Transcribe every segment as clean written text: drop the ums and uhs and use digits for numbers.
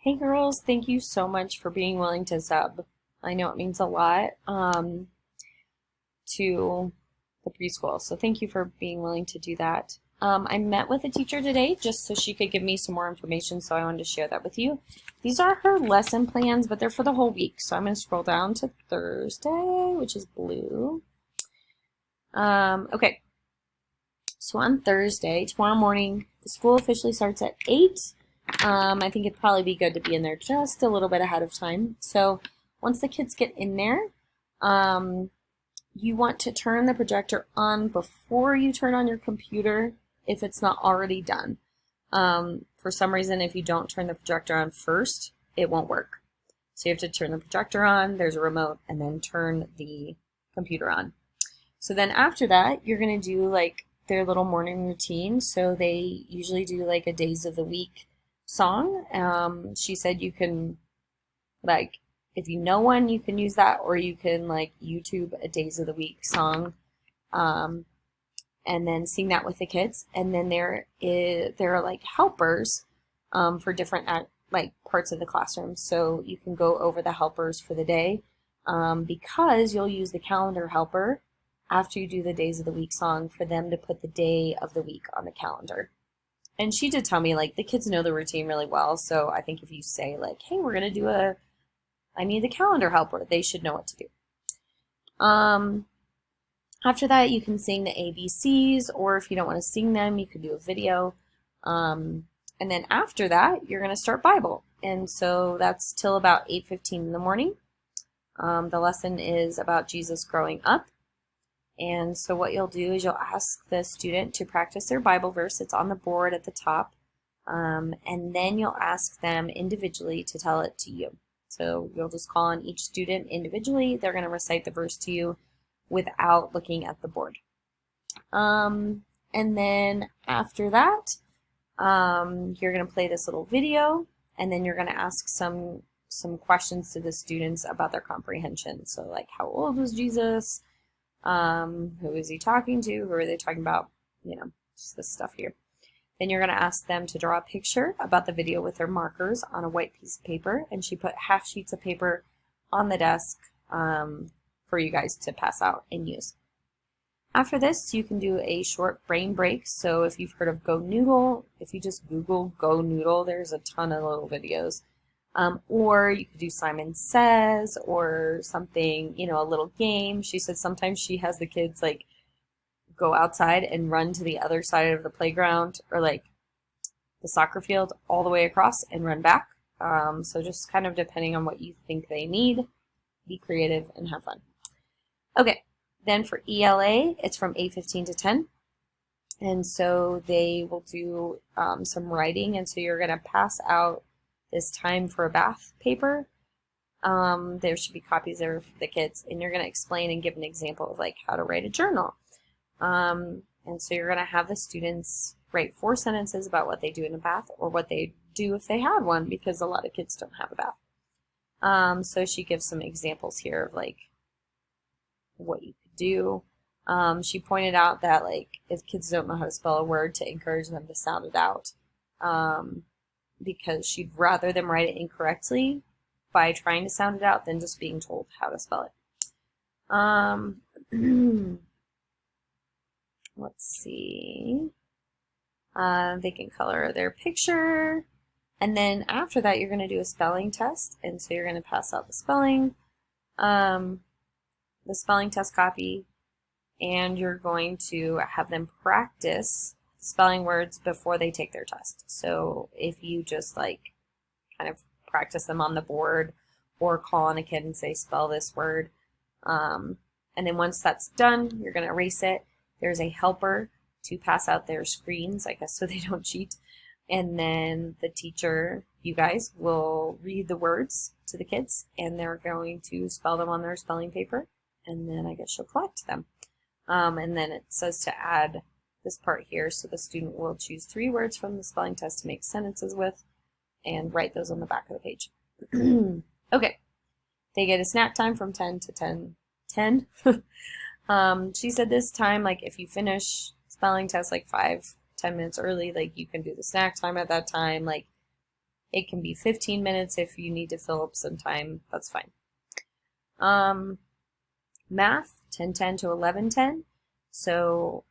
Hey girls, thank you so much for being willing to sub. I know it means a lot to the preschool, so thank you for being willing to do that. I met with a teacher today just so she could give me some more information, so I wanted to share that with you. These are her lesson plans, but they're for the whole week, so I'm going to scroll down to Thursday, which is blue. Okay, so on Thursday, tomorrow morning, the school officially starts at 8. I think it'd probably be good to be in there just a little bit ahead of time. So once the kids get in there, you want to turn the projector on before you turn on your computer if it's not already done. For some reason, if you don't turn the projector on first, it won't work. So you have to turn the projector on, there's a remote, and then turn the computer on. So then after that, you're going to do like their little morning routine. So they usually do like a days of the week song. She said you can, like, if you know one, you can use that, or you can like YouTube a days of the week song, and then sing that with the kids. And then there are like helpers for different like parts of the classroom, so you can go over the helpers for the day, because you'll use the calendar helper after you do the days of the week song for them to put the day of the week on the calendar. And she did tell me, like, the kids know the routine really well, so I think if you say, like, hey, we're going to do I need the calendar helper, they should know what to do. After that, you can sing the ABCs, or if you don't want to sing them, you can do a video. And then after that, you're going to start Bible. And so that's till about 8:15 in the morning. The lesson is about Jesus growing up. And so what you'll do is you'll ask the student to practice their Bible verse. It's on the board at the top. And then you'll ask them individually to tell it to you. So you'll just call on each student individually. They're going to recite the verse to you without looking at the board. And then after that, you're going to play this little video, and then you're going to ask some questions to the students about their comprehension. So like, how old was Jesus? Who is he talking to? Who are they talking about? You know, just this stuff here. Then you're going to ask them to draw a picture about the video with their markers on a white piece of paper, and she put half sheets of paper on the desk for you guys to pass out and use. After this, you can do a short brain break. So if you've heard of Go Noodle, if you just Google Go Noodle, there's a ton of little videos. Or you could do Simon Says, or something, you know, a little game. She said sometimes she has the kids like go outside and run to the other side of the playground, or like the soccer field, all the way across and run back. So just kind of depending on what you think they need, be creative and have fun. Okay, then for ELA, it's from 8:15 to 10. And so they will do some writing, and so you're going to pass out this time for a bath paper. There should be copies there for the kids, and you're going to explain and give an example of like how to write a journal. And so you're going to have the students write 4 sentences about what they do in a bath, or what they do if they had one, because a lot of kids don't have a bath. So she gives some examples here of like what you could do. She pointed out that like if kids don't know how to spell a word, to encourage them to sound it out. Because she'd rather them write it incorrectly by trying to sound it out than just being told how to spell it. Let's see. They can color their picture. And then after that, you're going to do a spelling test. And so you're going to pass out the spelling test copy, and you're going to have them practice spelling words before they take their test. So if you just like kind of practice them on the board, or call on a kid and say, spell this word. And then once that's done, you're going to erase it. There's a helper to pass out their screens, I guess, so they don't cheat. And then the teacher, you guys, will read the words to the kids, and they're going to spell them on their spelling paper. And then I guess she'll collect them. And then it says to add this part here, so the student will choose 3 words from the spelling test to make sentences with, and write those on the back of the page. Okay, they get a snack time from 10 to 10. She said this time, like if you finish spelling test like 5-10 minutes early, like you can do the snack time at that time. Like It can be 15 minutes if you need to fill up some time. That's fine. Math, 10:10 to 11:10. So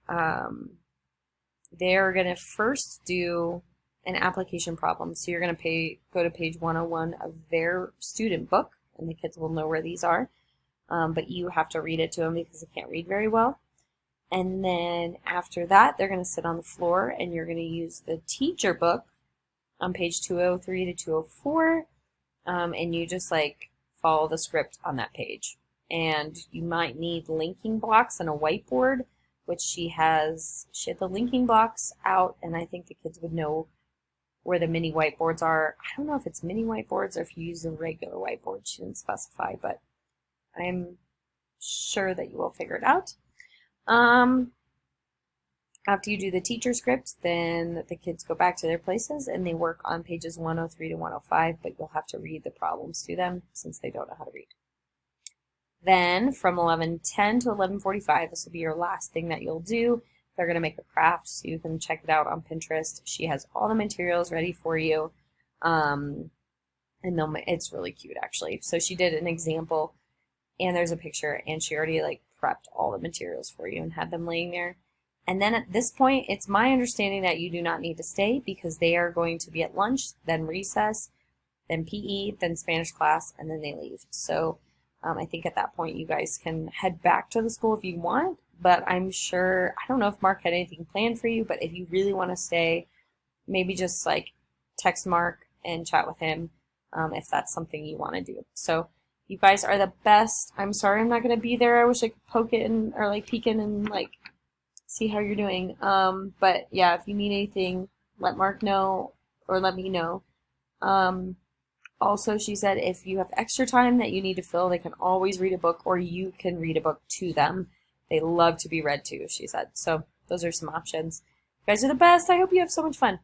they're going to first do an application problem. So you're going to go to page 101 of their student book, and the kids will know where these are. But you have to read it to them because they can't read very well. And then after that, they're going to sit on the floor, and you're going to use the teacher book on page 203 to 204, and you just like follow the script on that page. And you might need linking blocks and a whiteboard, which she had the linking blocks out, and I think the kids would know where the mini whiteboards are. I don't know if it's mini whiteboards or if you use a regular whiteboard. She didn't specify, but I'm sure that you will figure it out. After you do the teacher script, then the kids go back to their places and they work on pages 103 to 105, but you'll have to read the problems to them since they don't know how to read. Then from 11:10 to 11:45, this will be your last thing that you'll do. They're going to make a craft, so you can check it out on Pinterest. She has all the materials ready for you, and it's really cute, actually. So she did an example, and there's a picture, and she already like prepped all the materials for you and had them laying there. And then at this point, it's my understanding that you do not need to stay because they are going to be at lunch, then recess, then PE, then Spanish class, and then they leave. So I think at that point you guys can head back to the school if you want, but I'm sure, I don't know if Mark had anything planned for you, but if you really want to stay, maybe just like text Mark and chat with him if that's something you want to do. So you guys are the best. I'm sorry I'm not going to be there. I wish I could poke it in or like peek in and like see how you're doing. But yeah, if you need anything, let Mark know or let me know. Also, she said if you have extra time that you need to fill, they can always read a book or you can read a book to them. They love to be read to, she said. So those are some options. You guys are the best. I hope you have so much fun.